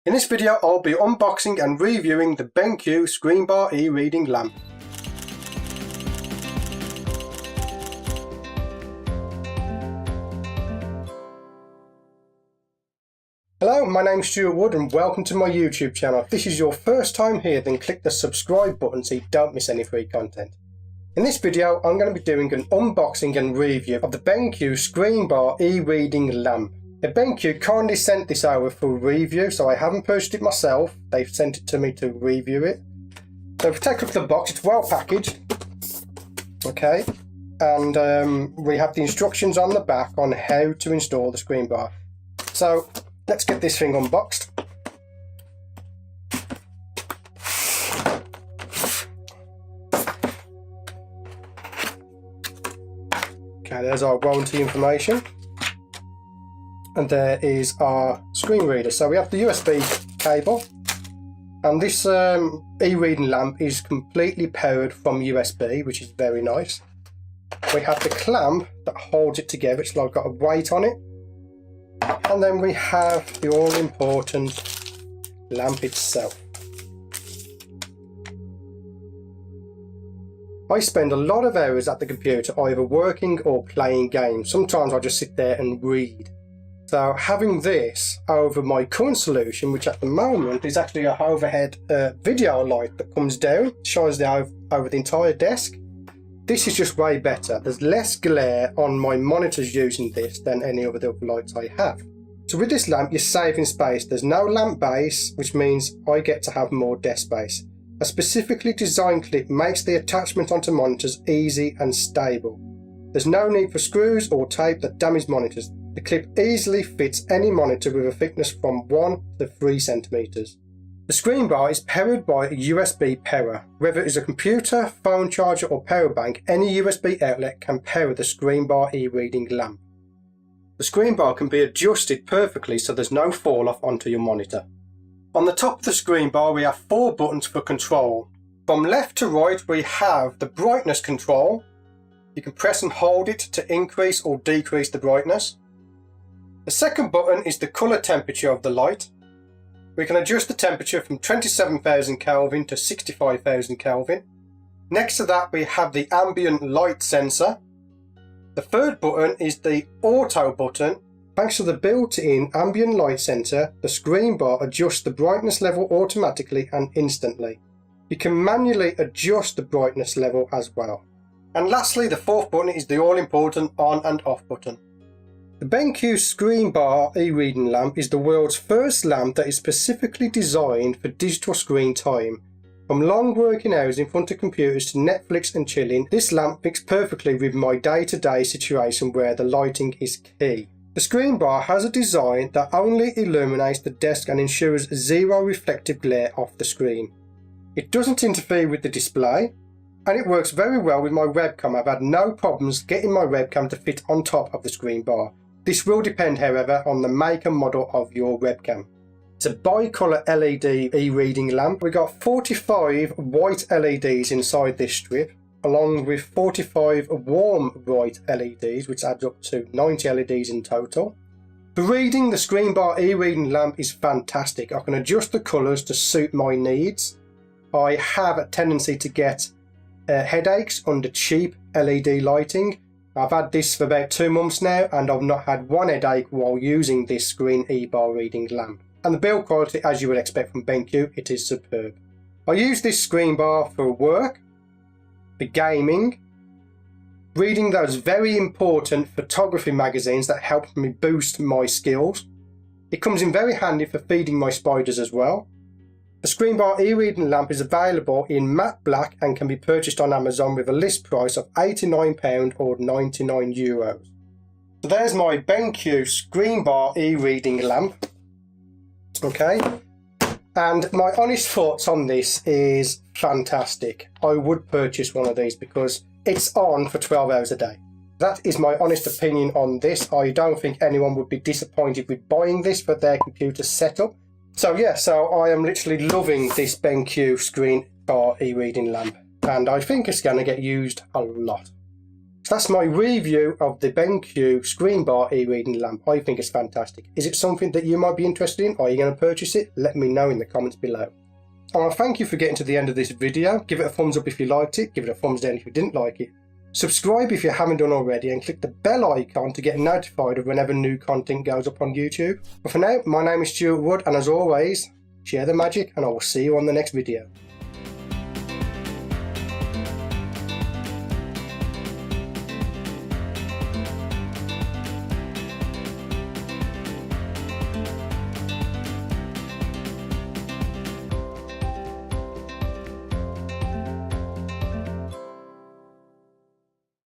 In this video I'll be unboxing and reviewing the BenQ screen bar e-reading lamp. Hello, my name's Stuart Wood and welcome to my YouTube channel. If this is your first time here, then click the subscribe button so you don't miss any free content. In this video I'm going to be doing an unboxing and review of the BenQ screen bar e-reading lamp. BenQ kindly sent this over for review, so I haven't purchased it myself. They've sent it to me to review it. So if we take a look at the box, it's well packaged. Okay, and we have the instructions on the back on how to install the screen bar. So let's get this thing unboxed. Okay, there's our warranty information. And there is our screen reader. So we have the USB cable, and this e-reading lamp is completely powered from USB, which is very nice. We have the clamp that holds it together, it's like got a weight on it, and then we have the all-important lamp itself. I spend a lot of hours at the computer either working or playing games. Sometimes I just sit there and read. So having this over my current solution, which at the moment is actually a overhead video light that comes down, shines down over the entire desk, this is just way better. There's less glare on my monitors using this than any of the other lights I have. So with this lamp you're saving space. There's no lamp base, which means I get to have more desk space. A specifically designed clip makes the attachment onto monitors easy and stable. There's no need for screws or tape that damage monitors. The clip easily fits any monitor with a thickness from 1 to 3 centimeters. The screen bar is powered by a USB power. Whether it is a computer, phone charger or power bank, any USB outlet can power the screen bar e-reading lamp. The screen bar can be adjusted perfectly so there's no fall off onto your monitor. On the top of the screen bar we have 4 buttons for control. From left to right we have the brightness control. You can press and hold it to increase or decrease the brightness. The second button is the colour temperature of the light. We can adjust the temperature from 27,000 Kelvin to 65,000 Kelvin. Next to that we have the ambient light sensor. The third button is the auto button. Thanks to the built-in ambient light sensor, the screen bar adjusts the brightness level automatically and instantly. You can manually adjust the brightness level as well. And lastly, the fourth button is the all-important on and off button. The BenQ screen bar e-reading lamp is the world's first lamp that is specifically designed for digital screen time. From long working hours in front of computers to Netflix and chilling, this lamp fits perfectly with my day-to-day situation where the lighting is key. The screen bar has a design that only illuminates the desk and ensures zero reflective glare off the screen. It doesn't interfere with the display, and it works very well with my webcam. I've had no problems getting my webcam to fit on top of the screen bar. This will depend, however, on the make and model of your webcam. It's a bi-colour LED e-reading lamp. We got 45 white LEDs inside this strip, along with 45 warm white LEDs, which adds up to 90 LEDs in total. For reading, the screen bar e-reading lamp is fantastic. I can adjust the colours to suit my needs. I have a tendency to get headaches under cheap LED lighting. I've had this for about 2 months now and I've not had one headache while using this screen e-bar reading lamp. And the build quality, as you would expect from BenQ, it is superb. I use this screen bar for work, for gaming, reading those very important photography magazines that help me boost my skills. It comes in very handy for feeding my spiders as well. The screen bar e-reading lamp is available in matte black and can be purchased on Amazon with a list price of £89 or €99. So there's my BenQ screen bar e-reading lamp. Okay, and my honest thoughts on this is fantastic. I would purchase one of these because it's on for 12 hours a day. That is my honest opinion on this. I don't think anyone would be disappointed with buying this for their computer setup. So yeah, so I am literally loving this BenQ screen bar e-reading lamp, and I think it's going to get used a lot. That's my review of the BenQ screen bar e-reading lamp. I think it's fantastic. Is it something that you might be interested in? Are you going to purchase it? Let me know in the comments below. I want to thank you for getting to the end of this video. Give it a thumbs up if you liked it. Give it a thumbs down if you didn't like it. Subscribe if you haven't done already and click the bell icon to get notified of whenever new content goes up on YouTube. But for now, my name is Stuart Wood, and as always, share the magic and I will see you on the next video.